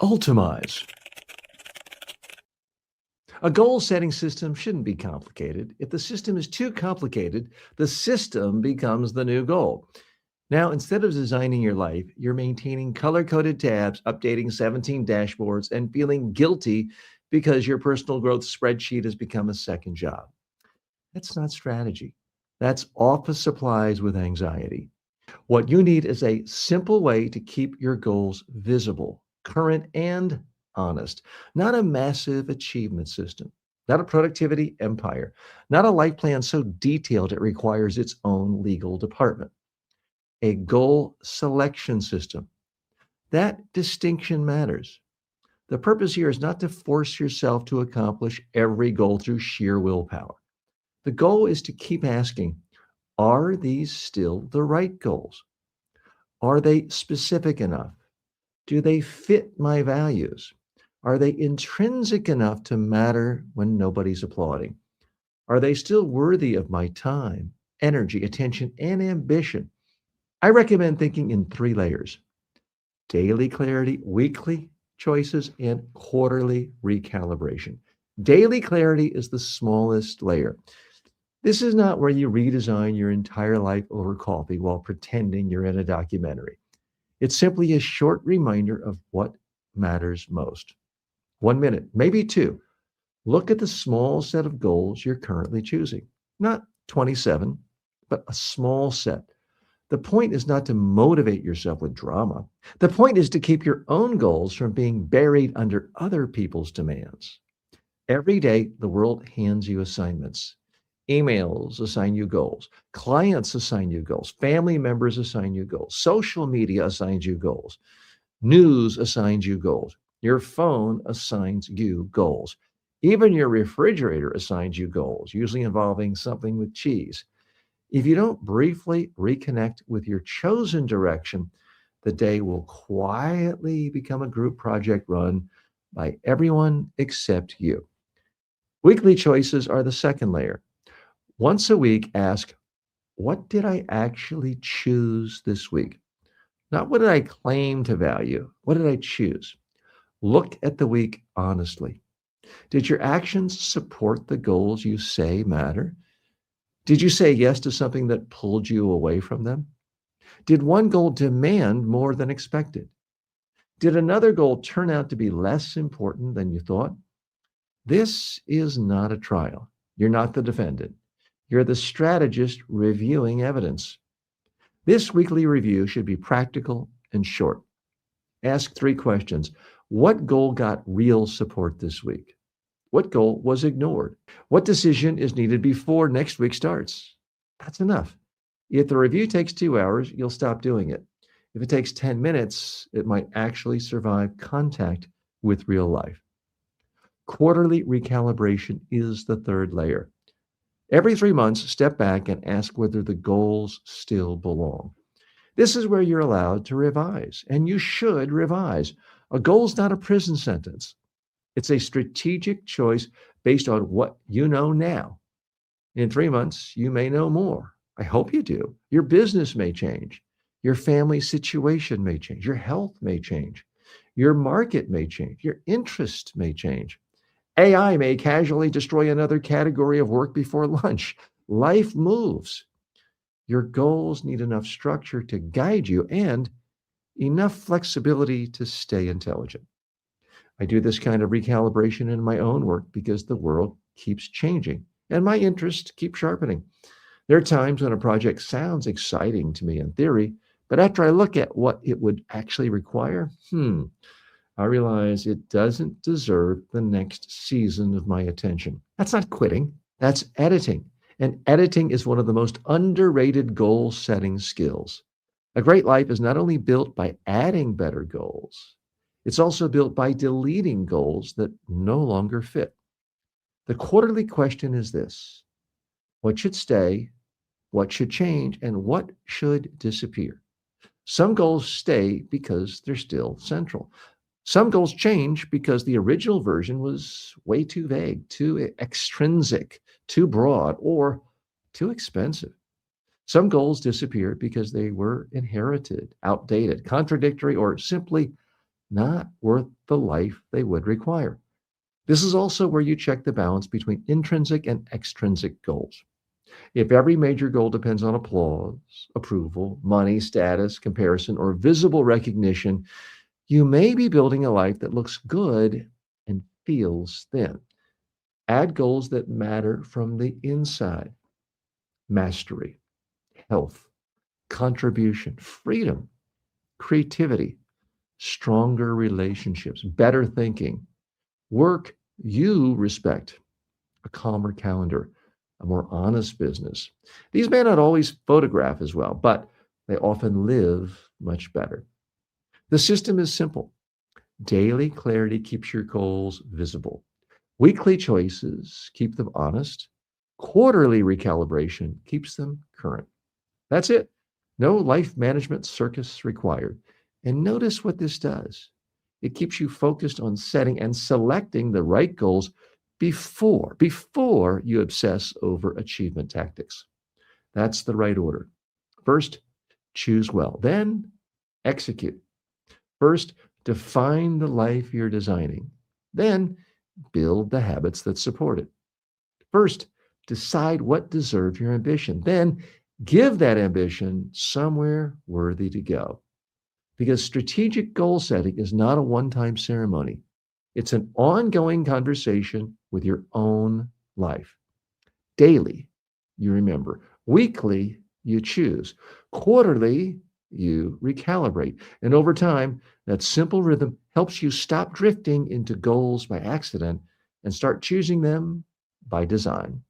Ultamize. A goal-setting system shouldn't be complicated. If the system is too complicated, the system becomes the new goal. Now, instead of designing your life, you're maintaining color-coded tabs, updating 17 dashboards, and feeling guilty because your personal growth spreadsheet has become a second job. That's not strategy. That's office supplies with anxiety. What you need is a simple way to keep your goals visible, current, and honest. Not a massive achievement system, not a productivity empire, not a life plan so detailed it requires its own legal department. A goal selection system. That distinction matters. The purpose here is not to force yourself to accomplish every goal through sheer willpower. The goal is to keep asking, are these still the right goals? Are they specific enough? Do they fit my values? Are they intrinsic enough to matter when nobody's applauding? Are they still worthy of my time, energy, attention, and ambition? I recommend thinking in 3 layers: daily clarity, weekly choices, and quarterly recalibration. Daily clarity is the smallest layer. This is not where you redesign your entire life over coffee while pretending you're in a documentary. It's simply a short reminder of what matters most. 1 minute, maybe 2. Look at the small set of goals you're currently choosing. Not 27, but a small set. The point is not to motivate yourself with drama. The point is to keep your own goals from being buried under other people's demands. Every day, the world hands you assignments. Emails assign you goals. Clients assign you goals. Family members assign you goals. Social media assigns you goals. News assigns you goals. Your phone assigns you goals. Even your refrigerator assigns you goals, usually involving something with cheese. If you don't briefly reconnect with your chosen direction, the day will quietly become a group project run by everyone except you. Weekly choices are the second layer. Once a week, ask, what did I actually choose this week? Not what did I claim to value? What did I choose? Look at the week honestly. Did your actions support the goals you say matter? Did you say yes to something that pulled you away from them? Did one goal demand more than expected? Did another goal turn out to be less important than you thought? This is not a trial. You're not the defendant. You're the strategist reviewing evidence. This weekly review should be practical and short. Ask 3 questions. What goal got real support this week? What goal was ignored? What decision is needed before next week starts? That's enough. If the review takes 2 hours, you'll stop doing it. If it takes 10 minutes, it might actually survive contact with real life. Quarterly recalibration is the third layer. Every 3 months, step back and ask whether the goals still belong. This is where you're allowed to revise, and you should revise. A goal is not a prison sentence. It's a strategic choice based on what you know now. In 3 months, you may know more. I hope you do. Your business may change. Your family situation may change. Your health may change. Your market may change. Your interest may change. AI may casually destroy another category of work before lunch. Life moves. Your goals need enough structure to guide you and enough flexibility to stay intelligent. I do this kind of recalibration in my own work because the world keeps changing and my interests keep sharpening. There are times when a project sounds exciting to me in theory, but after I look at what it would actually require, I realize it doesn't deserve the next season of my attention. That's not quitting, that's editing. And editing is one of the most underrated goal setting skills. A great life is not only built by adding better goals, it's also built by deleting goals that no longer fit. The quarterly question is this: what should stay, what should change, and what should disappear? Some goals stay because they're still central. Some goals change because the original version was way too vague, too extrinsic, too broad, or too expensive. Some goals disappear because they were inherited, outdated, contradictory, or simply not worth the life they would require. This is also where you check the balance between intrinsic and extrinsic goals. If every major goal depends on applause, approval, money, status, comparison, or visible recognition, you may be building a life that looks good and feels thin. Add goals that matter from the inside: mastery, health, contribution, freedom, creativity, stronger relationships, better thinking, work you respect, a calmer calendar, a more honest business. These may not always photograph as well, but they often live much better. The system is simple. Daily clarity keeps your goals visible. Weekly choices keep them honest. Quarterly recalibration keeps them current. That's it. No life management circus required. And notice what this does. It keeps you focused on setting and selecting the right goals before you obsess over achievement tactics. That's the right order. First, choose well. Then, execute. First, define the life you're designing. Then, build the habits that support it. First, decide what deserves your ambition. Then, give that ambition somewhere worthy to go. Because strategic goal setting is not a one-time ceremony. It's an ongoing conversation with your own life. Daily, you remember. Weekly, you choose. Quarterly, you recalibrate. And over time, that simple rhythm helps you stop drifting into goals by accident and start choosing them by design.